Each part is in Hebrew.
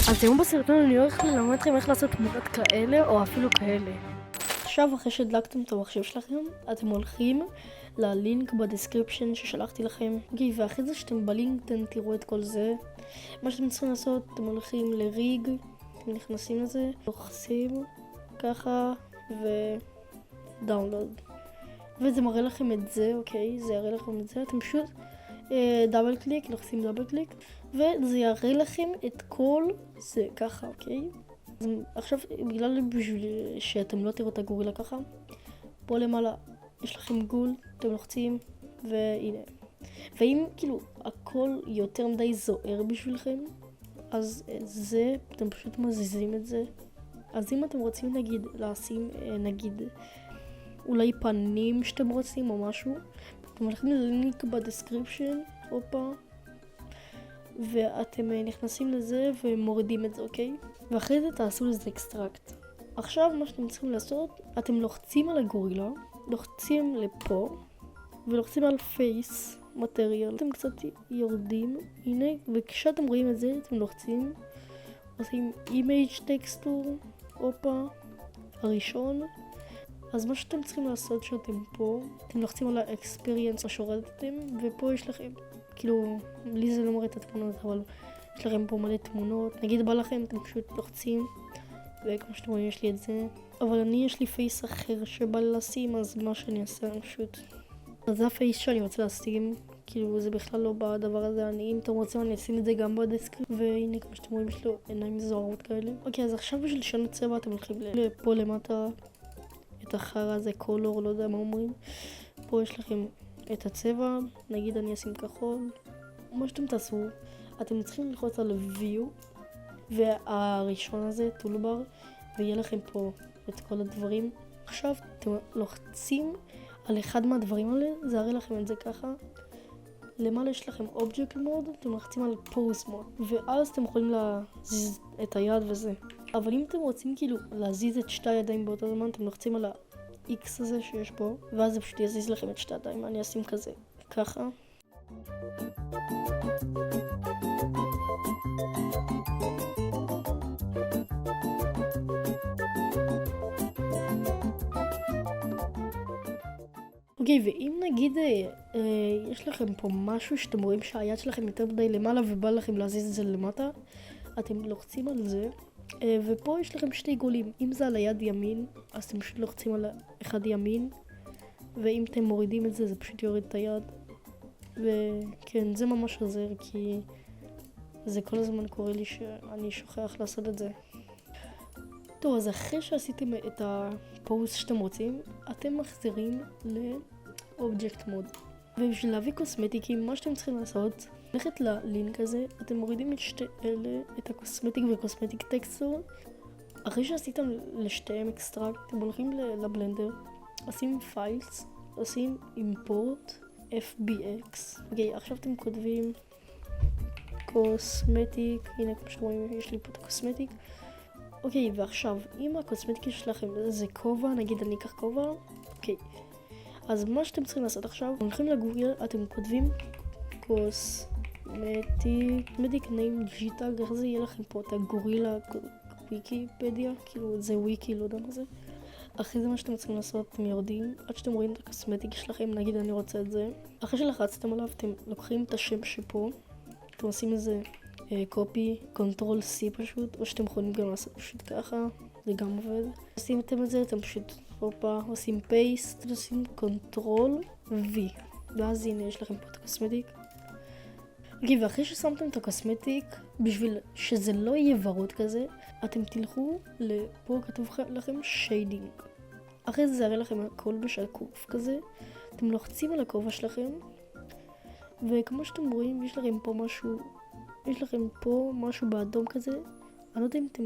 אז היום בסרטון אני הולך ללמד אתכם איך לעשות תמונות כאלה או אפילו כאלה. עכשיו אחרי שהדלקתם את המחשב שלכם, אתם הולכים ללינק בדסקריפשן ששלחתי לכם. ואחרי זה שאתם בלינק אתם תראו את כל זה. מה שאתם צריכים לעשות, אתם הולכים לריג, אתם נכנסים לזה, לוחצים ככה ודאונלוד. וזה מראה לכם את זה, אוקיי? זה יראה לכם את זה, אתם פשוט דאבל קליק, לוחצים דאבל קליק, וזה יראה לכם את כל זה ככה, אוקיי? אז עכשיו, בשביל שאתם לא תראו את הגורילה ככה, פה למעלה יש לכם גול, אתם לוחצים, והנה. ואם כאילו הכל יותר מדי זוהר בשבילכם, אז זה, אתם פשוט מזיזים את זה. אז אם אתם רוצים נגיד לשים, נגיד, אולי פנים שאתם רוצים או משהו, אתם הולכים ללינק בדסקריפשן, הופה, ואתם נכנסים לזה ומורידים את זה, אוקיי? ואחרי זה תעשו לזה אקסטרקט. עכשיו מה שאתם צריכים לעשות, אתם לוחצים על הגורילה, לוחצים לפה, ולוחצים על פייס, מטריאל. אתם קצת יורדים, הנה, וכשאתם רואים את זה, אתם לוחצים, עושים אימייג' טקסטור, הופה, הראשון. אז מה שאתם צריכים לעשות שאתם פה, אתם לוחצים על האקספריאנס שהורדתם, ופה יש לכם, כאילו, לי זה לא מראה את התמונות, אבל יש לכם פה מלא תמונות. נגיד בא לכם, אתם פשוט לוחצים, וכמו שאתם רואים יש לי את זה. אבל יש לי פייס אחר שבא לי לשים, אז מה שאני אעשה, אני פשוט... אז זה הפייס שאני רוצה לשים, כאילו זה בכלל לא בדבר הזה. אם אתם רוצים אני אשים את זה גם בדסקריפט, והנה כמו שאתם רואים יש לו עיניים זוהרות כאלה. אוקיי, אז עכשיו בשביל לשנות צבע אתם הולכים לפה למטה. את החרא הזה, קולור, לא יודע מה אומרים. פה יש לכם את הצבע, נגיד אני אשים כחול. מה שאתם תעשו, אתם צריכים ללחוץ על view, והראשון הזה, טולבר, ויהיה לכם פה את כל הדברים. עכשיו אתם לוחצים על אחד מהדברים האלה, זה יראה לכם את זה ככה. למעלה יש לכם object mode, אתם לוחצים על pose mode, ואז אתם יכולים להזיז את היד וזה. אבל אם אתם רוצים כאילו להזיז את שתי הידיים באותו זמן, אתם לוחצים על ה-X הזה שיש פה, ואז זה פשוט יזיז לכם את שתי הידיים. אני אשים כזה, ככה. אוקיי, ואם נגיד יש לכם פה משהו שאתם רואים שהיד שלכם יותר מדי למעלה ובא לכם להזיז את זה למטה, אתם לוחצים על זה, ופה יש לכם שתי גולים. אם זה על היד ימין, אז אתם פשוט לוחצים על אחד ימין, ואם אתם מורידים את זה, זה פשוט יוריד את היד. וכן, זה ממש עוזר, כי זה כל הזמן קורה לי שאני שוכח לעשות את זה. טוב, אז אחרי שעשיתם את הפוז שאתם רוצים, אתם מחזירים לאובייקט מוד. ובשביל להביא קוסמטיקים, מה שאתם צריכים לעשות, ללכת ללינק הזה, אתם מורידים את שתי אלה, את הקוסמטיק וקוסמטיק טקסטור. אחרי שעשיתם לשתיהם אקסטרקט, אתם הולכים לבלנדר, עושים פיילס, עושים אימפורט FBX. אוקיי, עכשיו אתם כותבים קוסמטיק, הנה כמו שאתם רואים יש לי פה את הקוסמטיק. אוקיי, ועכשיו, אם הקוסמטיקה שלכם זה כובע, נגיד אני אקח כובע, אוקיי. אז מה שאתם צריכים לעשות עכשיו, אתם הולכים לגוגל, אתם כותבים קוסמטיק name G-Tag, איך זה יהיה לכם פה את הגורילה ויקיפדיה, כאילו זה וויקי, לא יודע מה זה. אחרי זה מה שאתם צריכים לעשות, אתם יורדים, עד שאתם רואים את הקוסמטיק שלכם, נגיד אני רוצה את זה. אחרי שלחצתם עליו, אתם לוקחים את השם שפה, אתם עושים איזה קופי, קונטרול C פשוט, או שאתם יכולים גם לעשות פשוט ככה, זה גם עובד. עושים את זה, אתם פשוט הופה, עושים פייסט, עושים קונטרול V, ואז הנה יש לכם פה את הקוסמטיק. אוקיי, ואחרי ששמתם את הקוסמטיק, בשביל שזה לא יהיה ורוד כזה, אתם תלכו לפה כתוב לכם שיידינג. אחרי זה יראה לכם הכל בשקוף כזה, אתם לוחצים על הכובע שלכם, וכמו שאתם רואים יש לכם פה משהו, משהו באדום כזה. אני לא יודע אם אתם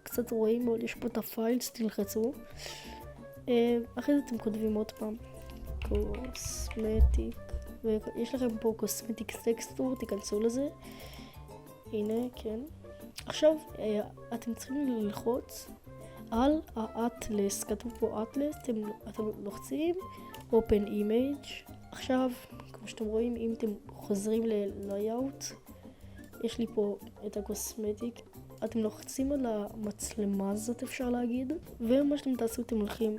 קצת רואים, אבל יש פה את הפיילס, תלחצו. אחרי זה אתם כותבים עוד פעם קוסמטיק, ויש לכם פה קוסמטיק טקסטור, תיכנסו לזה. הנה, כן. עכשיו אתם צריכים ללחוץ על האטלס, כתוב פה אטלס, אתם לוחצים open image. עכשיו כמו שאתם רואים, אם אתם חוזרים ל-layout, יש לי פה את הקוסמטיק, אתם לוחצים על המצלמה הזאת, אפשר להגיד, ומה שאתם תעשו, אתם הולכים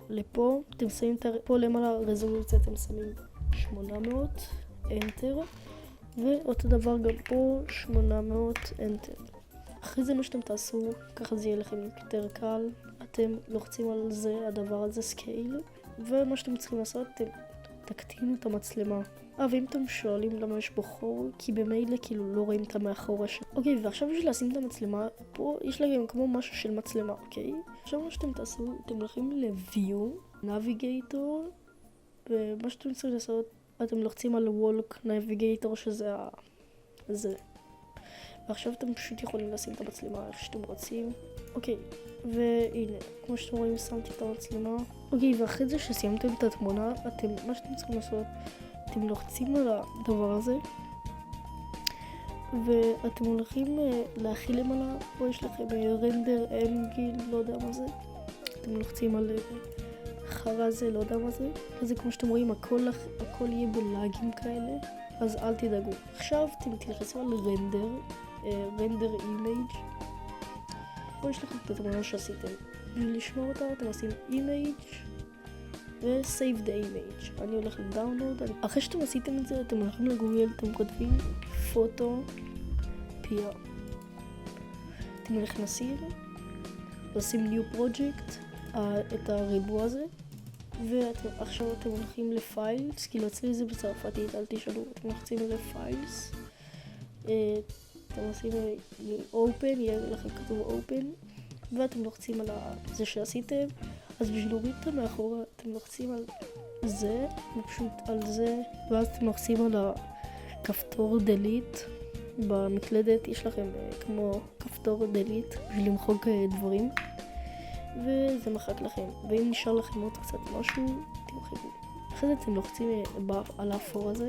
לפה, אתם שמים פה למעלה רזולוציה, אתם שמים 800, Enter, ואותו דבר גם פה, 800, Enter. אחרי זה מה שאתם תעשו, ככה זה יהיה לכם יותר קל, אתם לוחצים על זה, הדבר הזה, סקייל, ומה שאתם צריכים לעשות, אתם תקטינו את המצלמה. ואם אתם שואלים למה יש בו חור, כי במילא כאילו לא רואים את המאחורה שלו. אוקיי, ועכשיו בשביל לשים את המצלמה, פה יש לכם כמו משהו של מצלמה, אוקיי? עכשיו מה שאתם תעשו, אתם הולכים ל-View, Navigator, ומה שאתם צריכים לעשות, אתם לוחצים על Walk Navigator, שזה זה. ועכשיו אתם פשוט יכולים לשים את המצלמה איך שאתם רוצים. אוקיי, והנה, כמו שאתם רואים, שמתי את המצלמה. אוקיי, ואחרי זה שסיימתם את התמונה, מה שאתם צריכים לעשות, אתם לוחצים על הדבר הזה, ואתם הולכים להכיל למעלה, פה יש לכם רנדר אנגל, לא יודע מה זה. אתם לוחצים על חרה זה, לא יודע מה זה. אז כמו שאתם רואים, הכל יהיה בלאגים כאלה, אז אל תדאגו. עכשיו אתם תלחצו על רנדר אימייג'. פה יש לכם את התמונה שעשיתם. בשביל לשמור אותה, אתם עושים אימייג' ו-save the image. אני הולך לדאונלוד. אחרי שאתם עשיתם את זה, אתם הולכים לגוגל, אתם כותבים פוטו פיה. אתם נכנסים, עושים new project, את הריבוע הזה, ועכשיו אתם הולכים לפיילס, כאילו אצלי זה בצרפתית, אל תשאלו, אתם לוחצים לפיילס, אתם עושים open, יהיה לכם כתוב open, ואתם לוחצים על זה שעשיתם. אז בשביל להוריד את מאחורה, אתם לוחצים על זה, ופשוט על זה, ואז אתם לוחצים על הכפתור delete. במקלדת יש לכם כמו כפתור delete בשביל למחוק דברים, וזה מחק לכם. ואם נשאר לכם עוד קצת משהו, תמחקו. אחרי זה אתם לוחצים על האפור הזה,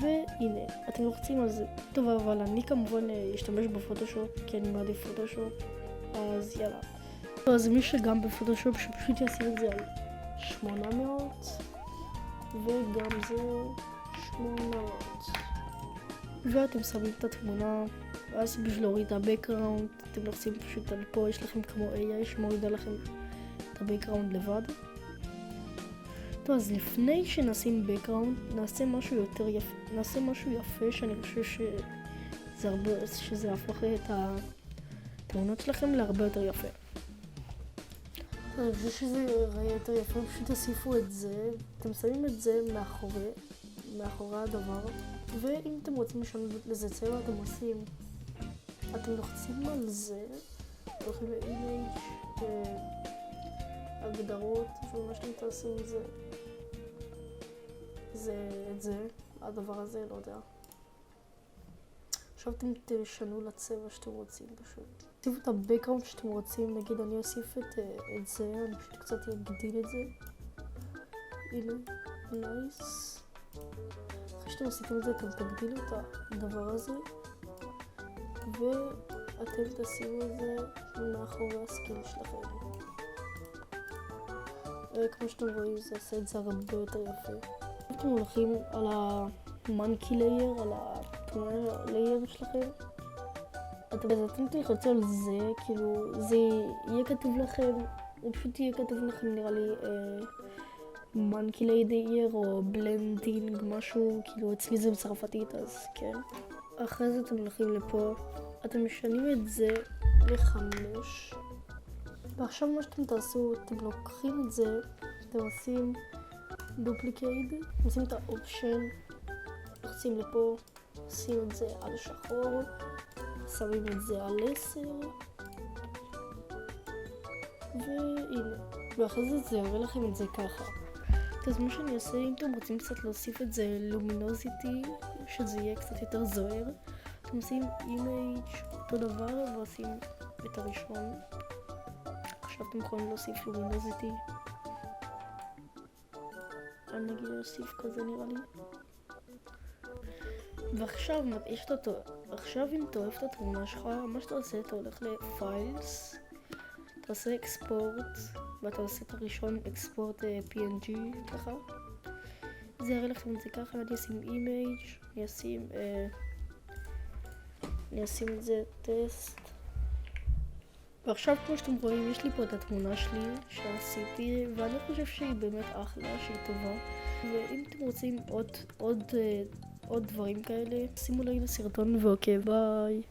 והנה, אתם לוחצים על זה. טוב, אבל אני כמובן אשתמש בפוטושופ, כי אני מעדיף פוטושופ, אז יאללה. אז מי שגם בפוטושופ שפשוט ישים את זה על 800, וגם זה 800. ואתם שמים את התמונה, ואז בשביל להוריד את הבקראונד, אתם לוחצים פשוט על פה, יש לכם כמו AI שמורידה לכם את הבקראונד לבד. טוב, אז לפני שנשים בקראונד, נעשה משהו יותר יפה, נעשה משהו יפה שאני חושב שזה יהפוך את התמונות שלכם להרבה יותר יפה. זה שזה יראה יותר יפה, פשוט תוסיפו את זה, אתם שמים את זה מאחורי הדבר, ואם אתם רוצים לשנות לזה צבע, אתם לוחצים על זה, הולכים לאימייג', הגדרות, ומה שאתם תעשו זה, הדבר הזה, לא יודע. עכשיו אתם תשנו לצבע שאתם רוצים פשוט. תוסיפו את הבקראונד שאתם רוצים, נגיד אני אוסיף את זה, אני פשוט קצת אגדיל את זה. הנה, נייס. אחרי שאתם עשיתם את זה, אתם תגדילו את הדבר הזה, ואתם תשימו את זה מאחורי הסקין שלכם. וכמו שאתם רואים, זה עושה את זה הרבה יותר יפה. אתם הולכים על המאנקי לייר, על התמונה לייר שלכם. אתם תלחצו על זה, כאילו זה יהיה כתוב לכם, זה פשוט יהיה כתוב לכם נראה לי מאנקי לייר או בלנדינג, משהו, כאילו אצלי זה בצרפתית אז כן. אחרי זה אתם הולכים לפה, אתם משנים את זה ל5, ועכשיו מה שאתם תעשו, אתם לוקחים את זה, אתם עושים דופליקייט, עושים את האופשן, לוחצים לפה, עושים את זה על שחור, שמים את זה על 10, והנה, ואחרי זה יראה לכם את זה ככה. אז מה שאני אעשה, אם אתם רוצים קצת להוסיף את זה לומינוזיטי, שזה יהיה קצת יותר זוהר, אתם עושים אימייג' אותו דבר ועושים את הראשון. עכשיו אתם יכולים להוסיף לומינוזיטי. אני נגיד להוסיף כזה נראה לי. ועכשיו יש את אותו. עכשיו אם אתה אוהב את התמונה שלך, מה שאתה עושה, אתה הולך לפיילס, אתה עושה אקספורט, ואתה עושה את הראשון אקספורט PNG ככה. זה יראה לכם את זה ככה, אני אשים אימייג', אני אשים אני אשים את זה טסט. ועכשיו כמו שאתם רואים יש לי פה את התמונה שלי שעשיתי ואני חושב שהיא באמת אחלה, שהיא טובה. ואם אתם רוצים עוד דברים כאלה, שימו לייק לסרטון ואוקיי ביי.